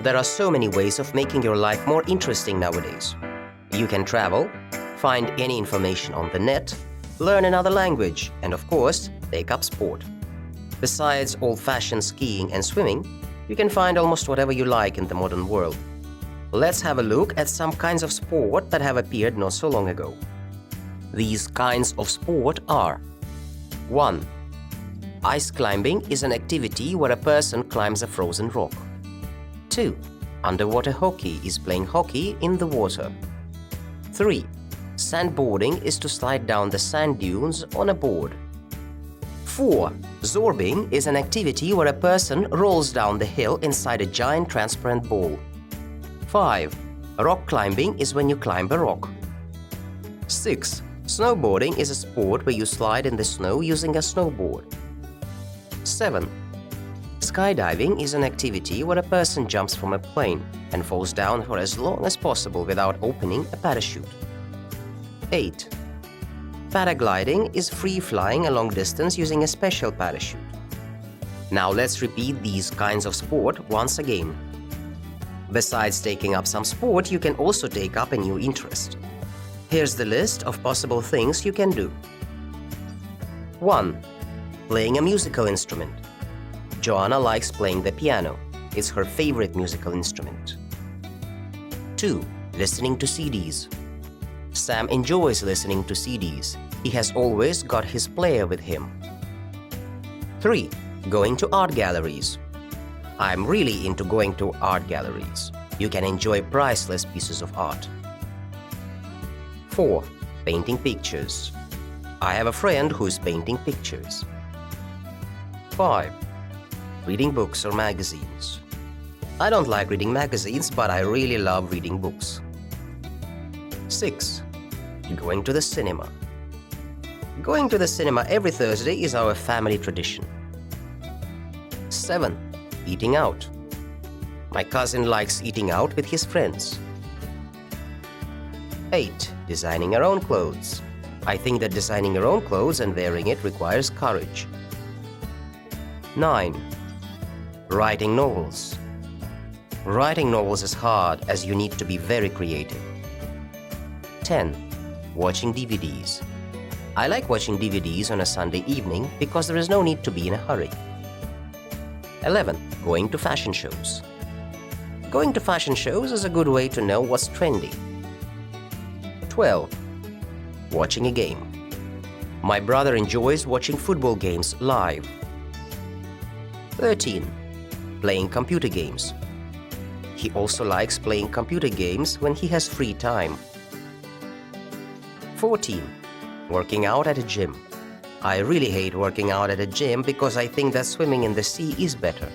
There are so many ways of making your life more interesting nowadays. You can travel, find any information on the net, learn another language, and of course, take up sport. Besides old-fashioned skiing and swimming, you can find almost whatever you like in the modern world. Let's have a look at some kinds of sport that have appeared not so long ago. These kinds of sport are: 1. Ice climbing is an activity where a person climbs a frozen rock. 2. Underwater hockey is playing hockey in the water. 3. Sandboarding is to slide down the sand dunes on a board. 4. Zorbing is an activity where a person rolls down the hill inside a giant transparent ball. 5. Rock climbing is when you climb a rock. 6. Snowboarding is a sport where you slide in the snow using a snowboard. 7. Skydiving is an activity where a person jumps from a plane and falls down for as long as possible without opening a parachute. 8. Paragliding is free flying a long distance using a special parachute. Now let's repeat these kinds of sport once again. Besides taking up some sport, you can also take up a new interest. Here's the list of possible things you can do. 1. Playing a musical instrument. Joanna likes playing the piano. It's her favorite musical instrument. 2. Listening to CDs. Sam enjoys listening to CDs. He has always got his player with him. 3. Going to art galleries. I'm really into going to art galleries. You can enjoy priceless pieces of art. 4. Painting pictures. I have a friend who is painting pictures. 5. Reading books or magazines. I don't like reading magazines, but I really love reading books. 6. Going to the cinema. Going to the cinema every Thursday is our family tradition. 7. Eating out. My cousin likes eating out with his friends. 8. Designing our own clothes. I think that designing your own clothes and wearing it requires courage. 9. Writing novels. Writing novels is hard as you need to be very creative. 10. Watching DVDs. I like watching DVDs on a Sunday evening because there is no need to be in a hurry. 11. Going to fashion shows. Going to fashion shows is a good way to know what's trendy. 12. Watching a game. My brother enjoys watching football games live. 13. Playing computer games. He also likes playing computer games when he has free time. 14. Working out at a gym. I really hate working out at a gym because I think that swimming in the sea is better.